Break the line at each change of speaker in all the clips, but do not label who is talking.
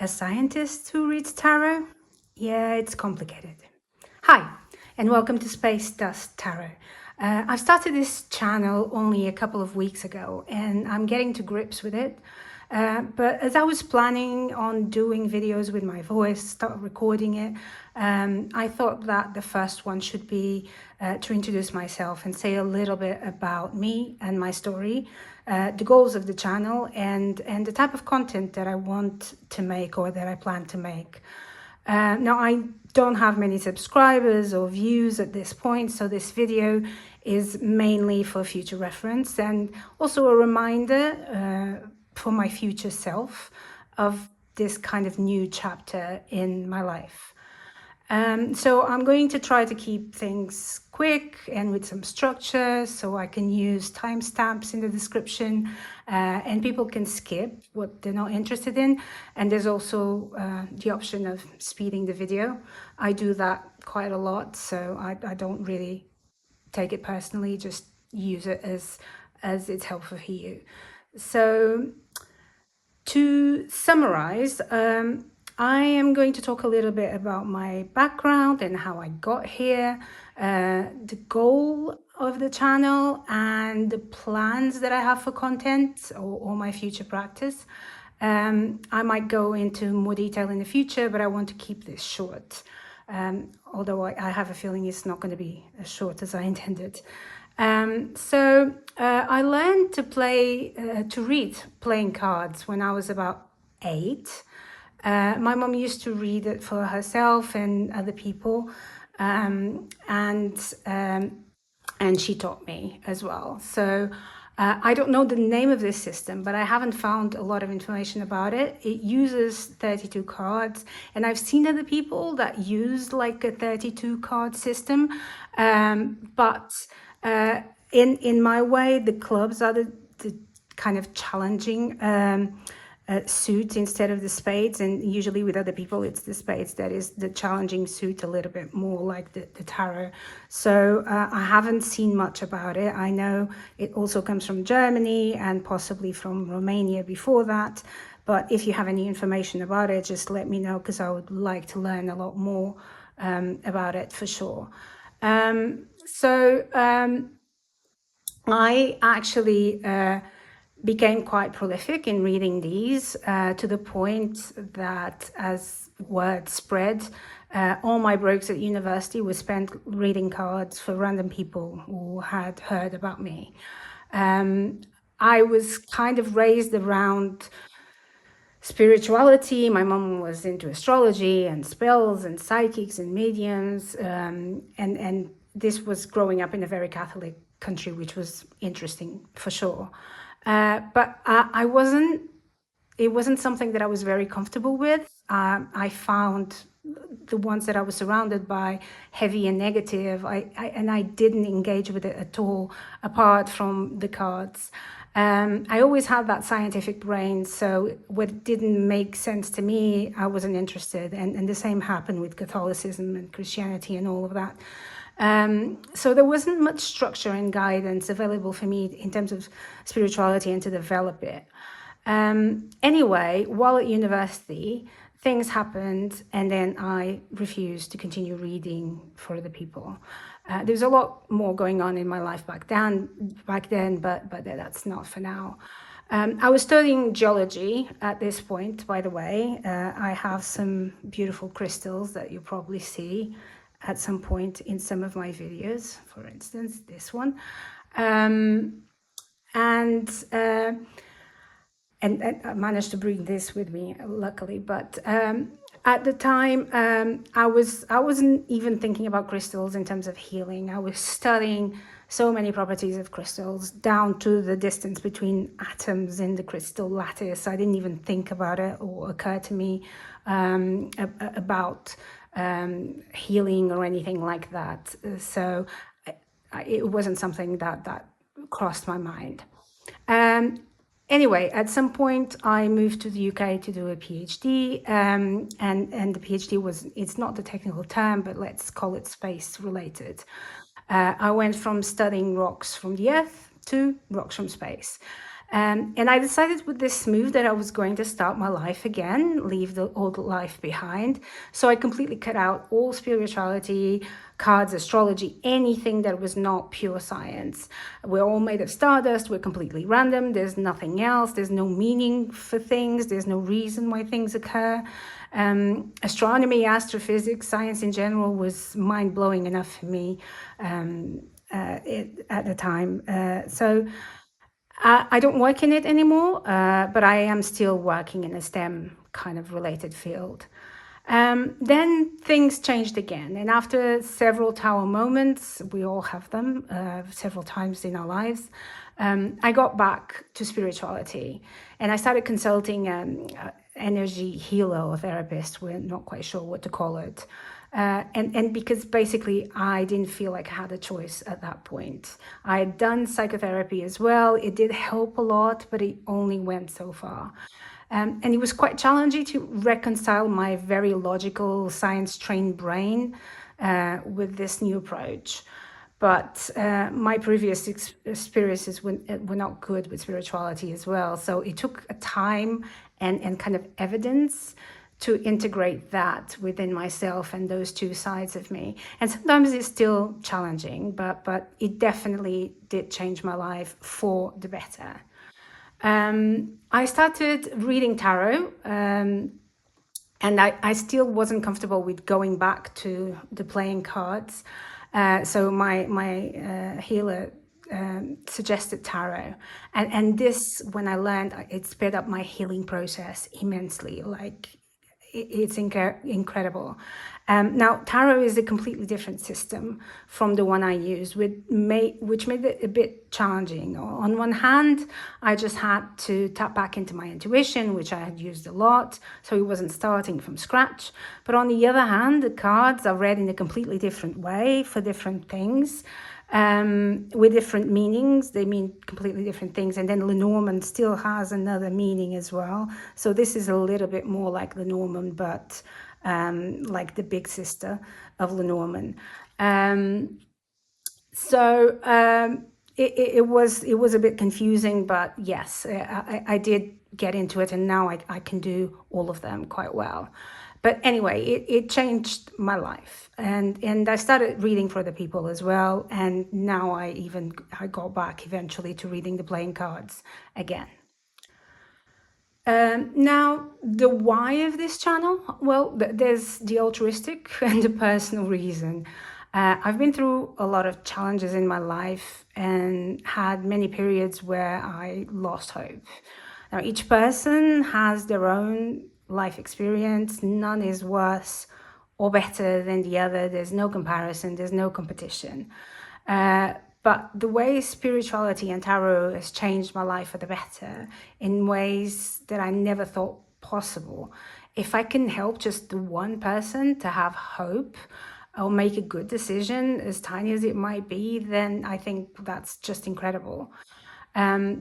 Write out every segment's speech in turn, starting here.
A scientist who reads tarot? Yeah, it's complicated. Hi, and welcome to Space Dust Tarot. I started this channel only a couple of weeks ago, and I'm getting to grips with it. But as I was planning on doing videos with my voice, start recording it, I thought that the first one should be to introduce myself and say a little bit about me and my story, the goals of the channel, and the type of content that I want to make or that I plan to make. Now, I don't have many subscribers or views at this point, so this video is mainly for future reference and also a reminder for my future self of this kind of new chapter in my life. So I'm going to try to keep things quick and with some structure, so I can use timestamps in the description and people can skip what they're not interested in. And there's also the option of speeding the video. I do that quite a lot, so I don't really take it personally, just use it as it's helpful for you. So to summarize, I am going to talk a little bit about my background and how I got here, the goal of the channel and the plans that I have for content or my future practice. I might go into more detail in the future, but I want to keep this short. Although I have a feeling it's not going to be as short as I intended. I learned to read playing cards when I was about 8. My mom used to read it for herself and other people, and she taught me as well. So I don't know the name of this system, but I haven't found a lot of information about it. It uses 32 cards, and I've seen other people that use like a 32 card system, but in my way, the clubs are the kind of challenging suit instead of the spades, and usually with other people it's the spades that is the challenging suit, a little bit more like the tarot. So I haven't seen much about it. I know it also comes from Germany and possibly from Romania before that, but if you have any information about it, just let me know, because I would like to learn a lot more about it for sure. I actually became quite prolific in reading these to the point that as word spread, all my breaks at university were spent reading cards for random people who had heard about me. I was kind of raised around spirituality. My mom was into astrology and spells and psychics and mediums, and this was growing up in a very Catholic country, which was interesting for sure. But it wasn't something that I was very comfortable with. I found the ones that I was surrounded by heavy and negative, and I didn't engage with it at all, apart from the cards. I always had that scientific brain, so what didn't make sense to me, I wasn't interested. And the same happened with Catholicism and Christianity and all of that. So there wasn't much structure and guidance available for me in terms of spirituality and to develop it. Anyway, while at university, things happened, and then I refused to continue reading for other people. There's a lot more going on in my life back then, but that's not for now. I was studying geology at this point, by the way. I have some beautiful crystals that you'll probably see at some point in some of my videos, for instance, this one. And I managed to bring this with me, luckily. But at the time, I wasn't even thinking about crystals in terms of healing. I was studying so many properties of crystals, down to the distance between atoms in the crystal lattice. I didn't even think about it or occur to me about healing or anything like that. So it wasn't something that crossed my mind. Anyway, at some point I moved to the UK to do a PhD, and the PhD it's not the technical term, but let's call it space related. I went from studying rocks from the Earth to rocks from space. And I decided with this move that I was going to start my life again, leave the old life behind. So I completely cut out all spirituality, cards, astrology, anything that was not pure science. We're all made of stardust. We're completely random. There's nothing else. There's no meaning for things. There's no reason why things occur. Astronomy, astrophysics, science in general was mind-blowing enough for me at the time. I don't work in it anymore, but I am still working in a STEM kind of related field. Then things changed again. And after several tower moments, we all have them several times in our lives, I got back to spirituality. And I started consulting energy healer or therapist. We're not quite sure what to call it. And because basically I didn't feel like I had a choice at that point. I had done psychotherapy as well. It did help a lot, but it only went so far. And it was quite challenging to reconcile my very logical, science-trained brain with this new approach. But my previous experiences were not good with spirituality as well. So it took a time and kind of evidence to integrate that within myself and those two sides of me. And sometimes it's still challenging, but it definitely did change my life for the better. I started reading tarot, and I still wasn't comfortable with going back to the playing cards. So my healer suggested tarot, and this, when I learned, it sped up my healing process immensely. Like it's incredible. Now, tarot is a completely different system from the one I used, which made it a bit challenging. On one hand, I just had to tap back into my intuition, which I had used a lot, so it wasn't starting from scratch. But on the other hand, the cards are read in a completely different way for different things. With different meanings. They mean completely different things. And then Lenormand still has another meaning as well. So this is a little bit more like Lenormand, but like the big sister of Lenormand. It was a bit confusing, but yes, I did get into it, and now I can do all of them quite well. But anyway, it changed my life, and I started reading for other people as well, and now I got back eventually to reading the playing cards again. Now, the why of this channel, well, there's the altruistic and the personal reason. I've been through a lot of challenges in my life and had many periods where I lost hope. Now, each person has their own life experience. None is worse or better than the other. There's no comparison, there's no competition. But the way spirituality and tarot has changed my life for the better in ways that I never thought possible. If I can help just the one person to have hope or make a good decision, as tiny as it might be, then I think that's just incredible.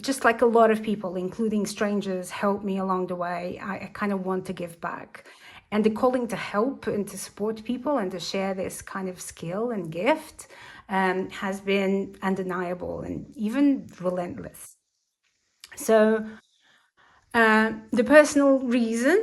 Just like a lot of people, including strangers, helped me along the way, I kind of want to give back. And the calling to help and to support people and to share this kind of skill and gift has been undeniable and even relentless. So the personal reason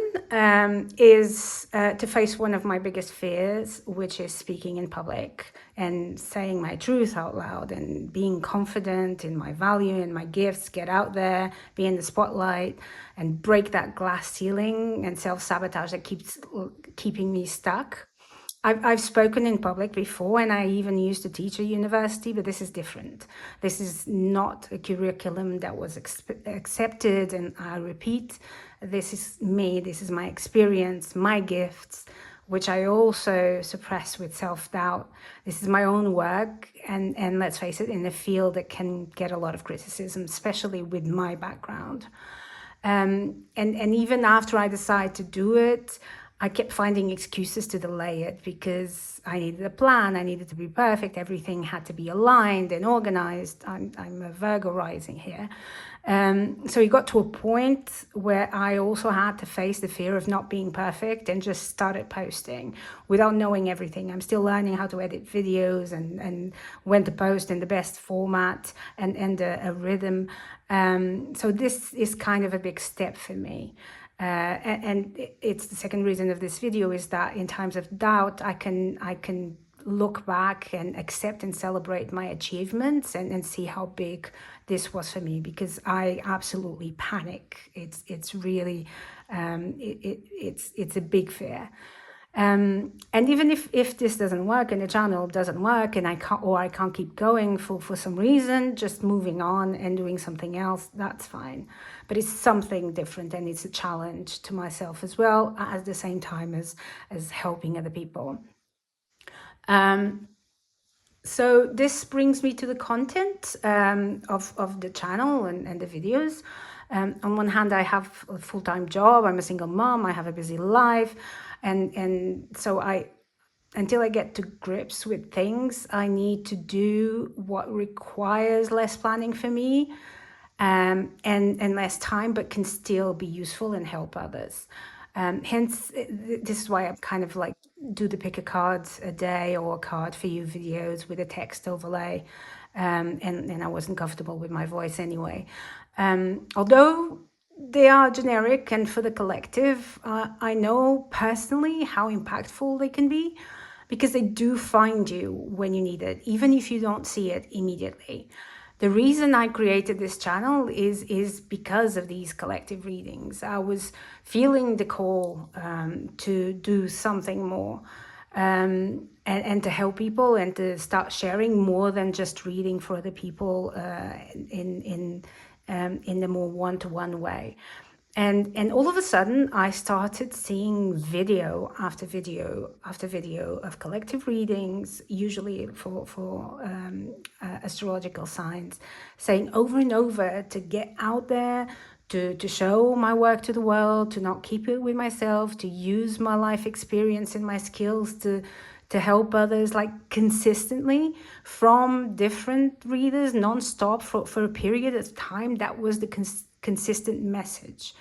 is to face one of my biggest fears, which is speaking in public and saying my truth out loud and being confident in my value and my gifts, get out there, be in the spotlight and break that glass ceiling and self-sabotage that keeps keeping me stuck. I've spoken in public before, and I even used to teach at university, but this is different. This is not a curriculum that was accepted, and I repeat, this is me, this is my experience, my gifts, which I also suppress with self-doubt. This is my own work, and let's face it, in a field that can get a lot of criticism, especially with my background. And even after I decide to do it, I kept finding excuses to delay it because I needed a plan, I needed to be perfect, everything had to be aligned and organized. I'm a Virgo rising here. So it got to a point where I also had to face the fear of not being perfect and just started posting without knowing everything. I'm still learning how to edit videos and when to post in the best format and a rhythm. So this is kind of a big step for me. And it's the second reason of this video is that in times of doubt, I can look back and accept and celebrate my achievements and see how big this was for me, because I absolutely panic. It's really it's a big fear. And even if this doesn't work and the channel doesn't work and I can't keep going for some reason, just moving on and doing something else, that's fine. But it's something different and it's a challenge to myself as well, at the same time as helping other people. So this brings me to the content of the channel and the videos. On one hand, I have a full-time job. I'm a single mom. I have a busy life. And so until I get to grips with things, I need to do what requires less planning for me and less time, but can still be useful and help others. Hence, this is why I kind of like do the pick a card a day or a card for you videos with a text overlay. And I wasn't comfortable with my voice anyway. Although they are generic and for the collective, I know personally how impactful they can be, because they do find you when you need it, even if you don't see it immediately. The reason I created this channel is because of these collective readings. I was feeling the call to do something more and to help people and to start sharing more than just reading for other people in the more one-to-one way. And all of a sudden, I started seeing video after video after video of collective readings, usually for astrological signs, saying over and over to get out there, to show my work to the world, to not keep it with myself, to use my life experience and my skills to help others, like consistently from different readers, non-stop for a period of time. That was the consistent message.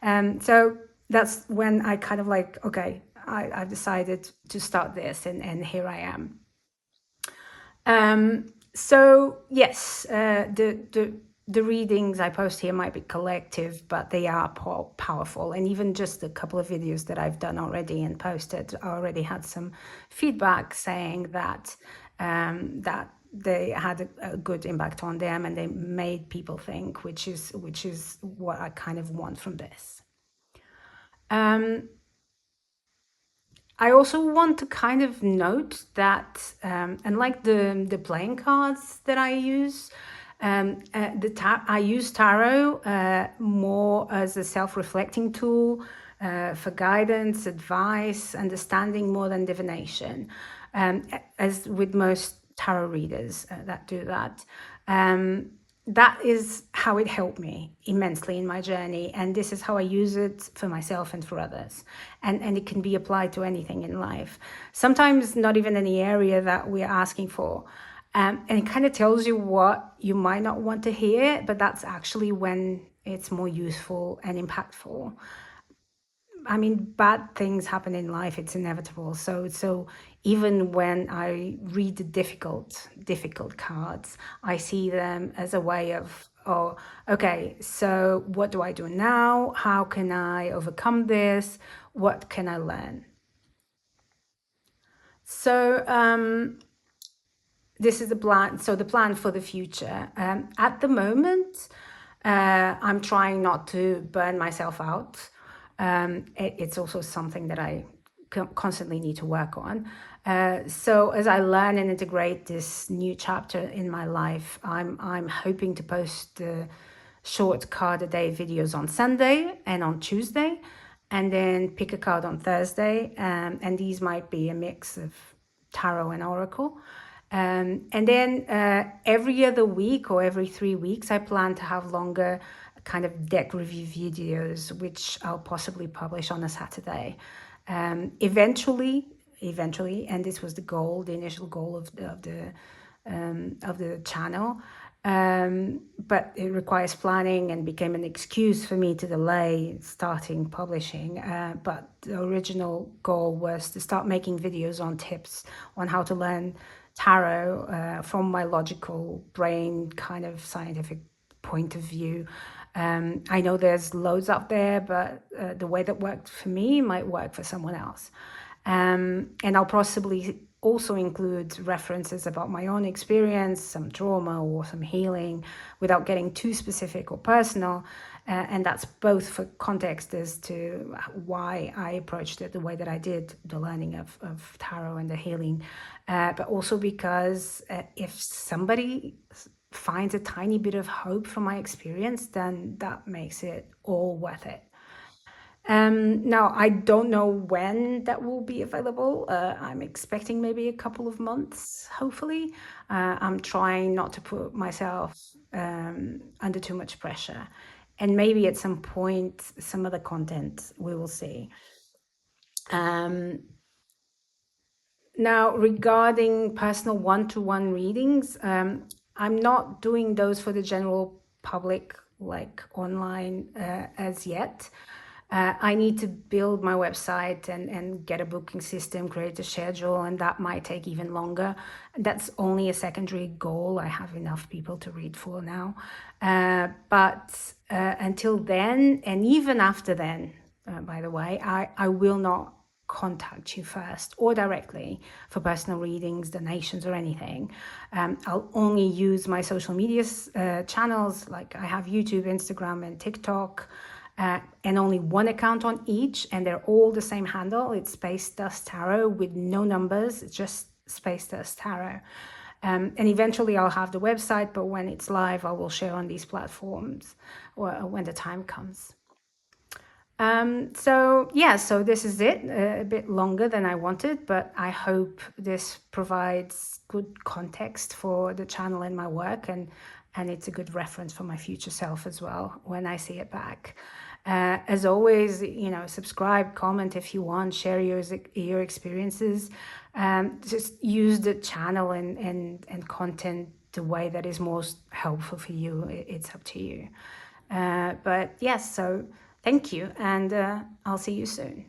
So that's when I kind of like, okay, I've decided to start this, and here I am. So yes, the readings I post here might be collective, but they are powerful. And even just a couple of videos that I've done already and posted, I already had some feedback saying that that they had a good impact on them and they made people think, which is what I kind of want from this. I also want to kind of note that unlike the playing cards that I use, I use tarot more as a self-reflecting tool for guidance, advice, understanding, more than divination, as with most tarot readers that do that. That is how it helped me immensely in my journey, and this is how I use it for myself and for others. And it can be applied to anything in life, sometimes not even any area that we're asking for. And it kind of tells you what you might not want to hear, but that's actually when it's more useful and impactful. I mean, bad things happen in life, it's inevitable. So even when I read the difficult cards, I see them as a way of, oh, okay, so what do I do now? How can I overcome this? What can I learn? So this is the plan. So the plan for the future. At the moment, I'm trying not to burn myself out. It's also something that I constantly need to work on. So as I learn and integrate this new chapter in my life, I'm hoping to post short card a day videos on Sunday and on Tuesday, and then pick a card on Thursday. And these might be a mix of tarot and oracle. And then every other week or every 3 weeks, I plan to have longer kind of deck review videos, which I'll possibly publish on a Saturday. Eventually, and this was the goal, the initial goal of the channel. But it requires planning and became an excuse for me to delay starting publishing. But the original goal was to start making videos on tips on how to learn tarot from my logical brain, kind of scientific point of view. I know there's loads out there, but the way that worked for me might work for someone else. And I'll possibly also include references about my own experience, some trauma or some healing, without getting too specific or personal. And that's both for context as to why I approached it the way that I did, the learning of tarot and the healing, but also because if somebody finds a tiny bit of hope from my experience, then that makes it all worth it. Now, I don't know when that will be available. I'm expecting maybe a couple of months, hopefully. I'm trying not to put myself under too much pressure. And maybe at some point, some of the content we will see. Now, regarding personal one-to-one readings, I'm not doing those for the general public, like online, as yet. I need to build my website and get a booking system, create a schedule, and that might take even longer. That's only a secondary goal. I have enough people to read for now. But until then, and even after then, by the way, I will not contact you first or directly for personal readings, donations, or anything. I'll only use my social media channels, like I have YouTube, Instagram, and TikTok, and only one account on each, and they're all the same handle. It's Space Dust Tarot with no numbers, it's just Space Dust Tarot. And eventually I'll have the website, but when it's live, I will share on these platforms when the time comes. So this is it, a bit longer than I wanted, but I hope this provides good context for the channel and my work, and it's a good reference for my future self as well when I see it back. As always, subscribe, comment if you want, share your experiences. Just use the channel and content the way that is most helpful for you. It's up to you. But yes, so thank you, and I'll see you soon.